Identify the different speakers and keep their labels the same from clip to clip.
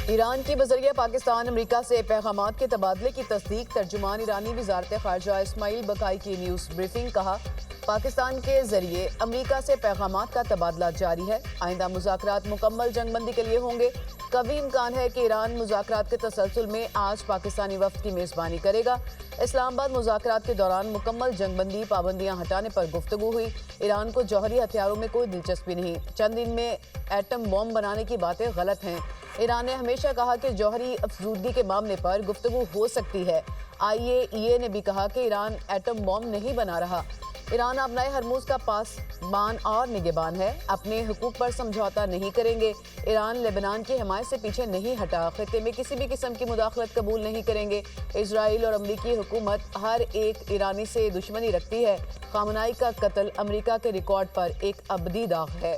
Speaker 1: ایران کی بذریعہ پاکستان امریکہ سے پیغامات کے تبادلے کی تصدیق۔ ترجمان ایرانی وزارت خارجہ اسماعیل بقائی کی نیوز بریفنگ۔ کہا، پاکستان کے ذریعے امریکہ سے پیغامات کا تبادلہ جاری ہے۔ آئندہ مذاکرات مکمل جنگ بندی کے لیے ہوں گے۔ قوی امکان ہے کہ ایران مذاکرات کے تسلسل میں آج پاکستانی وفد کی میزبانی کرے گا۔ اسلام آباد مذاکرات کے دوران مکمل جنگ بندی پابندیاں ہٹانے پر گفتگو ہوئی۔ ایران کو جوہری ہتھیاروں میں کوئی دلچسپی نہیں۔ چند دن میں ایٹم بم بنانے کی باتیں غلط ہیں۔ ایران نے ہمیشہ کہا کہ جوہری افزودگی کے معاملے پر گفتگو ہو سکتی ہے۔ IAEA نے بھی کہا کہ ایران ایٹم بم نہیں بنا رہا۔ ایران ابنائے ہرموز کا پاسبان اور نگہبان ہے۔ اپنے حقوق پر سمجھوتہ نہیں کریں گے۔ ایران لبنان کی حمایت سے پیچھے نہیں ہٹا۔ خطے میں کسی بھی قسم کی مداخلت قبول نہیں کریں گے۔ اسرائیل اور امریکی حکومت ہر ایک ایرانی سے دشمنی رکھتی ہے۔ خامنائی کا قتل امریکہ کے ریکارڈ پر ایک ابدی داغ ہے۔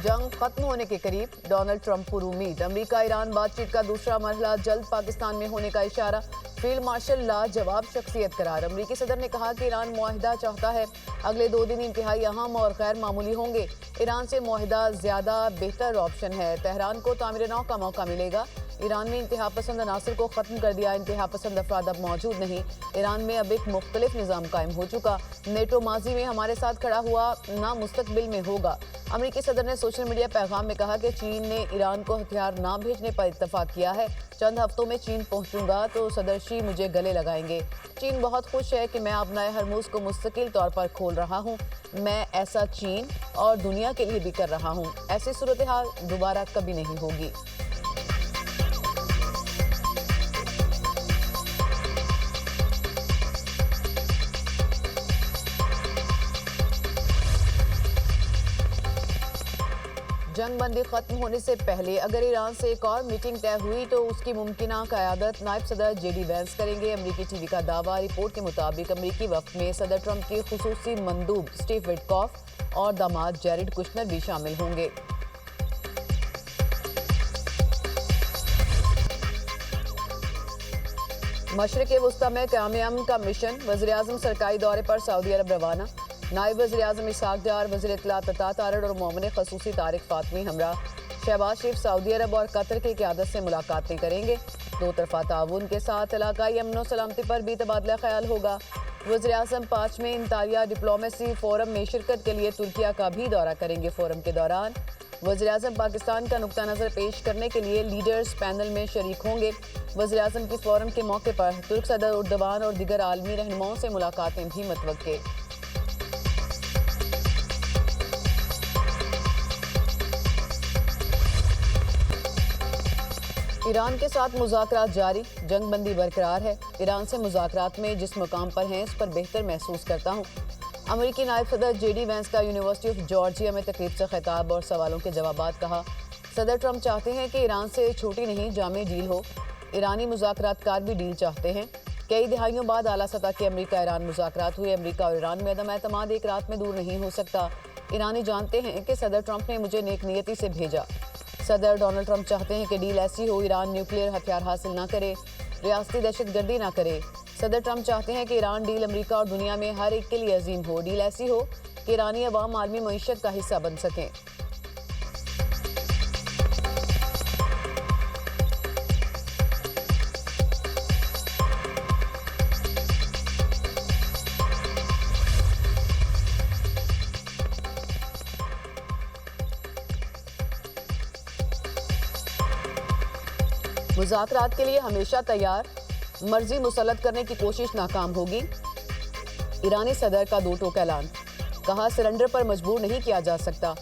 Speaker 1: جنگ ختم ہونے کے قریب، ڈونلڈ ٹرمپ پر امید۔ امریکہ ایران بات چیت کا دوسرا مرحلہ جلد پاکستان میں ہونے کا اشارہ۔ فیلڈ مارشل لاجواب شخصیت قرار۔ امریکی صدر نے کہا کہ ایران معاہدہ چاہتا ہے۔ اگلے 2 دن انتہائی اہم اور غیر معمولی ہوں گے۔ ایران سے معاہدہ زیادہ بہتر آپشن ہے۔ تہران کو تعمیر نو کا موقع ملے گا۔ ایران میں انتہا پسند عناصر کو ختم کر دیا۔ انتہا پسند افراد اب موجود نہیں۔ ایران میں اب ایک مختلف نظام قائم ہو چکا۔ نیٹو ماضی میں ہمارے ساتھ کھڑا ہوا، نہ مستقبل میں ہوگا۔ امریکی صدر نے سوشل میڈیا پیغام میں کہا کہ چین نے ایران کو ہتھیار نہ بھیجنے پر اتفاق کیا ہے۔ چند ہفتوں میں چین پہنچوں گا تو صدر شی مجھے گلے لگائیں گے۔ چین بہت خوش ہے کہ میں ابنائے ہرموز کو مستقل طور پر کھول رہا ہوں۔ میں ایسا چین اور دنیا کے لیے بھی کر رہا ہوں۔ ایسی صورتحال دوبارہ کبھی نہیں ہوگی۔ جنگ بندی ختم ہونے سے پہلے اگر ایران سے ایک اور میٹنگ طے ہوئی تو اس کی ممکنہ قیادت نائب صدر JD وینس کریں گے۔ امریکی ٹی وی کا دعویٰ۔ رپورٹ کے مطابق امریکی وفد میں صدر ٹرمپ کی خصوصی مندوب اسٹیو وٹکاف اور داماد جیرڈ کشنر بھی شامل ہوں گے۔ مشرق وسطی میں قیام امن کا مشن۔ وزیراعظم سرکاری دورے پر سعودی عرب روانہ۔ نائب وزیراعظم اسحاق ڈار، وزیر اطلاعات عطا تارڑ اور معاون خصوصی طارق فاطمی ہمراہ شہباز شریف سعودی عرب اور قطر کی قیادت سے ملاقاتیں کریں گے۔ 2 طرفہ تعاون کے ساتھ علاقائی امن و سلامتی پر بھی تبادلہ خیال ہوگا۔ وزیراعظم 5ویں انطالیہ ڈپلومیسی فورم میں شرکت کے لیے ترکیہ کا بھی دورہ کریں گے۔ فورم کے دوران وزیراعظم پاکستان کا نقطہ نظر پیش کرنے کے لیے لیڈرز پینل میں شریک ہوں گے۔ وزیراعظم کی فورم کے موقع پر ترک صدر اردوان اور دیگر عالمی رہنماؤں سے ملاقاتیں بھی متوقع۔ ایران کے ساتھ مذاکرات جاری، جنگ بندی برقرار ہے۔ ایران سے مذاکرات میں جس مقام پر ہیں اس پر بہتر محسوس کرتا ہوں۔ امریکی نائب صدر JD وینس کا یونیورسٹی آف جارجیا میں تقریب سے خطاب اور سوالوں کے جوابات۔ کہا، صدر ٹرمپ چاہتے ہیں کہ ایران سے چھوٹی نہیں جامع ڈیل ہو۔ ایرانی مذاکرات کار بھی ڈیل چاہتے ہیں۔ کئی دہائیوں بعد اعلیٰ سطح کے امریکہ ایران مذاکرات ہوئے۔ امریکہ اور ایران میں عدم اعتماد ایک رات میں دور نہیں ہو سکتا۔ ایرانی جانتے ہیں کہ صدر ٹرمپ نے مجھے نیک نیتی سے بھیجا۔ صدر ڈونلڈ ٹرمپ چاہتے ہیں کہ ڈیل ایسی ہو، ایران نیوکلیئر ہتھیار حاصل نہ کرے، ریاستی دہشت گردی نہ کرے۔ صدر ٹرمپ چاہتے ہیں کہ ایران ڈیل امریکہ اور دنیا میں ہر ایک کے لیے عظیم ہو۔ ڈیل ایسی ہو کہ ایرانی عوام عالمی معیشت کا حصہ بن سکیں۔ مذاکرات کے لیے ہمیشہ تیار، مرضی مسلط کرنے کی کوشش ناکام ہوگی۔ ایرانی صدر کا 2 ٹوک اعلان۔ کہا، سرنڈر پر مجبور نہیں کیا جا سکتا۔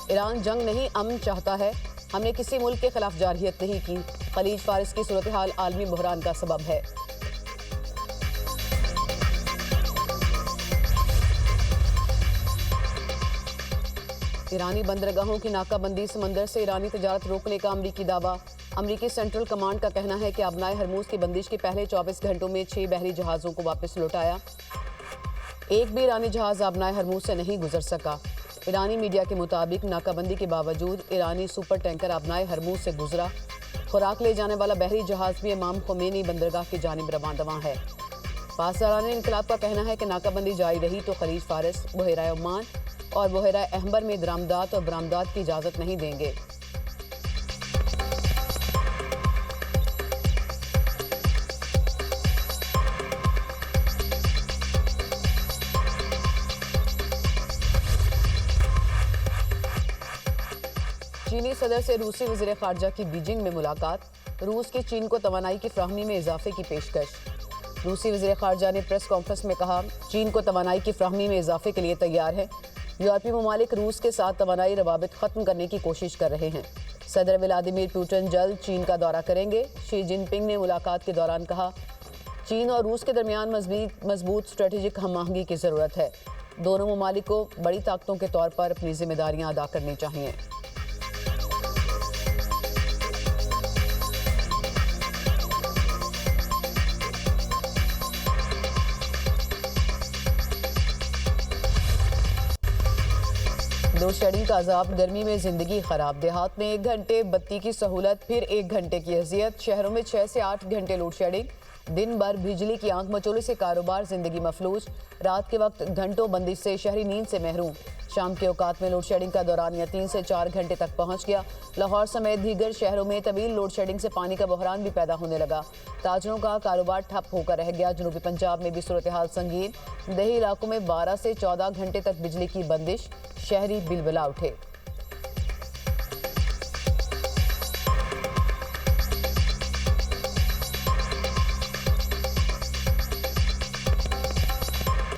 Speaker 1: ایران جنگ نہیں امن چاہتا ہے۔ ہم نے کسی ملک کے خلاف جارحیت نہیں کی۔ خلیج فارس کی صورتحال عالمی بحران کا سبب ہے۔ ایرانی بندرگاہوں کی ناکہ بندی، سمندر سے ایرانی تجارت روکنے کا امریکی دعویٰ۔ امریکی سینٹرل کمانڈ کا کہنا ہے کہ ابنائے ہرموز کی بندش کے پہلے 24 گھنٹوں میں 6 بحری جہازوں کو واپس لوٹایا۔ ایک بھی ایرانی جہاز ابنائے ہرموز سے نہیں گزر سکا۔ ایرانی میڈیا کے مطابق ناکہ بندی کے باوجود ایرانی سپر ٹینکر ابنائے ہرموز سے گزرا۔ خوراک لے جانے والا بحری جہاز بھی امام خمینی بندرگاہ کی جانب رواں ہے۔ پاسداران انقلاب کا کہنا ہے کہ ناکہ بندی جاری رہی تو خلیج فارس، بحیرہ عمان और बहरा अहमर में दरामदात और बरामदात की इजाज़त नहीं देंगे। चीनी सदर से रूसी वज़ीर ख़ारजा की बीजिंग में मुलाकात। रूस की चीन को तवानाई की फ्राहमी में इजाफे की पेशकश। रूसी वज़ीर ख़ारजा ने प्रेस कॉन्फ्रेंस में कहा, चीन को तवानाई की फ्राहमी में इजाफे के लिए तैयार है। यूरोपीय ममालिक रूस के साथ तवानाई रवाबित ख़त्म करने की कोशिश कर रहे हैं। सदर व्लादिमीर पुतिन जल्द चीन का दौरा करेंगे। शी जिनपिंग ने मुलाकात के दौरान कहा, चीन और रूस के दरमियान मजबूत स्ट्रेटेजिक हम आहंगी की ज़रूरत है। दोनों ममालिक को बड़ी ताकतों के तौर पर अपनी जिम्मेदारियां अदा करनी चाहिए। लोड शेडिंग का अजाब, गर्मी में जिंदगी खराब। देहात में 1 घंटे बत्ती की सहूलत, फिर 1 घंटे की अजियत। शहरों में 6 से 8 घंटे लोड शेडिंग। दिन भर बिजली की आंख मचोले से कारोबार, जिंदगी मफलूज। रात के वक्त घंटों बंदिश से शहरी नींद से महरूम। शाम के औकात में लोड शेडिंग का दौरानिया 3 से 4 घंटे तक पहुंच गया। लाहौर समेत दीगर शहरों में तवील लोड शेडिंग से पानी का बहरान भी पैदा होने लगा। ताजरों का कारोबार ठप होकर रह गया। जनूबी पंजाब में भी सूरत हाल संगीन। देही इलाकों में 12 से 14 घंटे तक बिजली की बंदिश। शहरी बिलबिला उठे।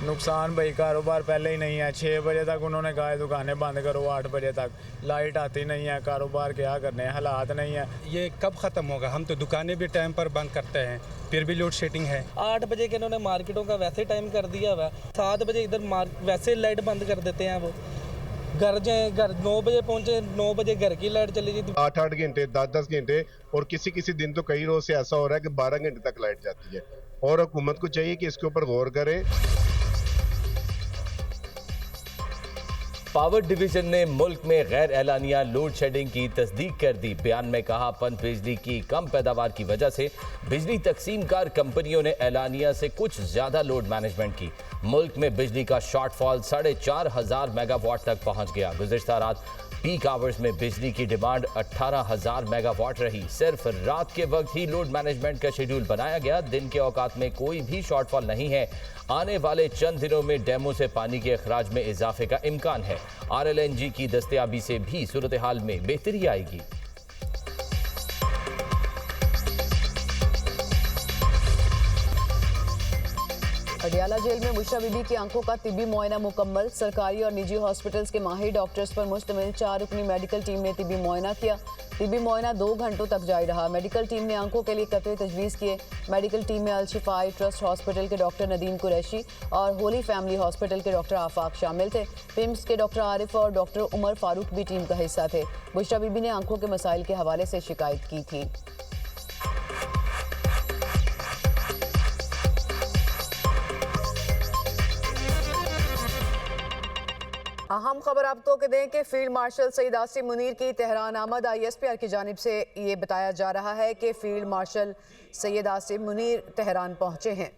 Speaker 2: नुकसान भाई, कारोबार पहले ही नहीं है। 6 बजे तक उन्होंने कहा है दुकानें बंद करो, 8 बजे तक लाइट आती नहीं है। कारोबार क्या करने हैं, हालात नहीं है।
Speaker 3: ये कब ख़त्म होगा? हम तो दुकानें भी टाइम पर बंद करते हैं, फिर भी लोड शेडिंग है।
Speaker 4: 8 बजे के इन्होंने मार्केटों का वैसे टाइम कर दिया हुआ। 7 बजे इधर वैसे लाइट बंद कर देते हैं। वो घर 9 बजे पहुँचे, 9 बजे घर की लाइट चली गई।
Speaker 5: 8-8 घंटे, 10-10 घंटे और किसी दिन तो कई रोज से ऐसा हो रहा है कि 12 घंटे तक लाइट जाती है। और हुकूमत को चाहिए कि इसके ऊपर गौर करे।
Speaker 6: पावर डिवीजन ने मुल्क में गैर एलानिया लोड शेडिंग की तस्दीक कर दी। बयान में कहा, पन बिजली की कम पैदावार की वजह से बिजली तकसीमकार कंपनियों ने एलानिया से कुछ ज्यादा लोड मैनेजमेंट की। मुल्क में बिजली का शॉर्टफॉल 4,500 मेगावाट तक पहुंच गया। गुज़िश्ता रात पीक आवर्स में बिजली की डिमांड 18,000 मेगावाट रही। सिर्फ रात के वक्त ही लोड मैनेजमेंट का शेड्यूल बनाया गया। दिन के औकात में कोई भी शॉर्टफॉल नहीं है। आने वाले चंद दिनों में डैमों से पानी के अखराज में इजाफे का इम्कान है। RLNG की दस्तयाबी से भी सूरत हाल में बेहतरी आएगी।
Speaker 1: अडियाला जेल में बुशरा बीबी की आंखों का तिब्बी मुआयना मुकम्मल। सरकारी और निजी हॉस्पिटल्स के माहिर डॉक्टर्स पर मुश्तमिल 4 रुकनी मेडिकल टीम ने तिब्बी मुआयना किया। तिब्बी मुआयना 2 घंटों तक जारी रहा। मेडिकल टीम ने आंखों के लिए कतरे तजवीज़ किए। मेडिकल टीम में अल-शिफाई ट्रस्ट हॉस्पिटल के डॉक्टर नदीम कुरैशी और होली फैमिली हॉस्पिटल के डॉक्टर आफाक शामिल थे। पिम्स के डॉक्टर आरिफ और डॉक्टर उमर फारूक भी टीम का हिस्सा थे। बुशरा बीबी ने आंखों के मसाइल के हवाले से शिकायत की थी। अहम खबर आपको के दें कि फील्ड मार्शल सईद आसिम मुनीर की तेहरान आमद। ISPR की जानिब से ये बताया जा रहा है कि field martial Syed Asim Munir Tehran पहुंचे हैं।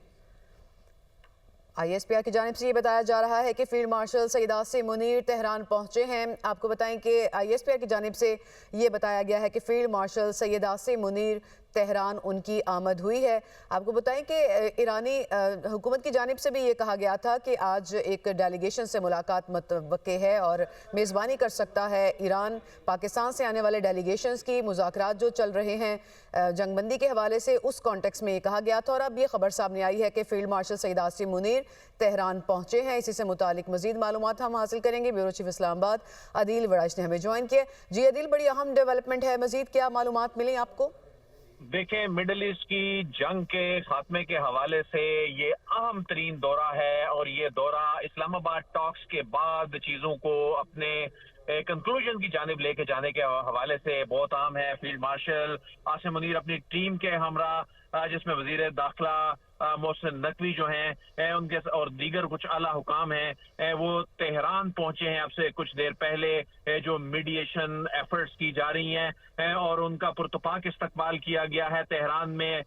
Speaker 1: ISPR की जानिब से ये बताया जा रहा है कि field marshal Syed Asim Munir Tehran पहुंचे हैं। आपको बताएं कि ISPR की जानिब से ये बताया गया है कि field martial Syed Asim Munir Tehran उनकी आमद हुई है। आपको बताएं कि ईरानी हुकूमत की जानिब से भी ये कहा गया था कि आज एक डेलीगेशन से मुलाकात मुतवक्के है और मेज़बानी कर सकता है ईरान। पाकिस्तान से आने वाले डेलीगेशंस की मुज़ाकरात जो चल रहे हैं जंगबंदी के हवाले से, उस कॉन्टेक्स्ट में ये कहा गया था। और अब ये खबर सामने आई है कि field marshal Syed Asim Munir Tehran पहुंचे हैं। इसी से मुतालिक मजीद मालूमात हम हासिल करेंगे। ब्यूरो चीफ इस्लामाबाद अदील वड़ाइश ने हमें ज्वाइन किया। जी अदील, बड़ी अहम डेवलपमेंट है, मजीद क्या मालूमात मिली आपको?
Speaker 7: देखें, मिडल ईस्ट की जंग के खात्मे के हवाले से ये अहम तरीन दौरा है और ये दौरा इस्लामाबाद टॉक्स के बाद चीज़ों को अपने कंक्लूजन की जानिब लेके जाने के हवाले से बहुत अहम है। फील्ड मार्शल आसिम मुनीर अपनी टीम के हमरा, जिसमें वजीर दाखिला मोहसिन नकवी जो हैं उनके और दीगर कुछ आला हुकाम हैं, वो तेहरान पहुंचे हैं अब से कुछ देर पहले, जो मीडिएशन एफर्ट्स की जा रही हैं और उनका पुरतपाक इस्तकबाल किया गया है तेहरान में।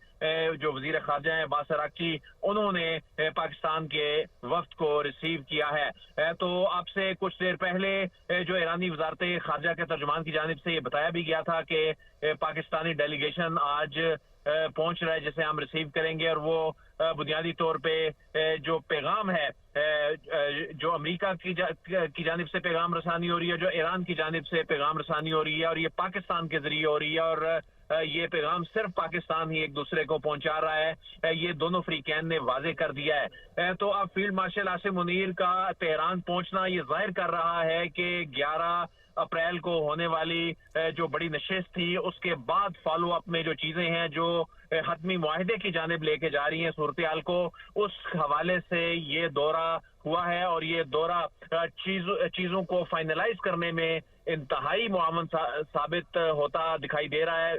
Speaker 7: जो वजीर खारजा हैं अब्बास अरागची, उन्होंने पाकिस्तान के वफ्द को रिसीव किया है। तो अब से कुछ देर पहले जो ईरानी वजारत खारजा के तर्जुमान की जानिब से ये बताया भी गया था कि पाकिस्तानी डेलीगेशन आज पहुंच रहा है जिसे हम रिसीव करेंगे, और वो बुनियादी तौर पे जो पैगाम है, जो अमेरिका की जानिब से पैगाम रसानी हो रही है, जो ईरान की जानिब से पैगाम रसानी हो रही है, और ये पाकिस्तान के जरिए हो रही है, और ये पैगाम सिर्फ पाकिस्तान ही एक दूसरे को पहुंचा रहा है, ये दोनों फ्रीकैन ने वाजे कर दिया है। तो अब फील्ड मार्शल आसिम मुनीर का तेहरान पहुंचना ये जाहिर कर रहा है कि 11 अप्रैल को होने वाली जो बड़ी नशिस्त थी, उसके बाद फॉलो अप में जो चीजें हैं जो हतमी मुआहदे की जानिब लेके जा रही हैं सूरत हाल को, उस हवाले से ये दौरा हुआ है, और ये दौरा चीजों को फाइनलाइज करने में इंतहाई मुआवन साबित होता दिखाई दे रहा है।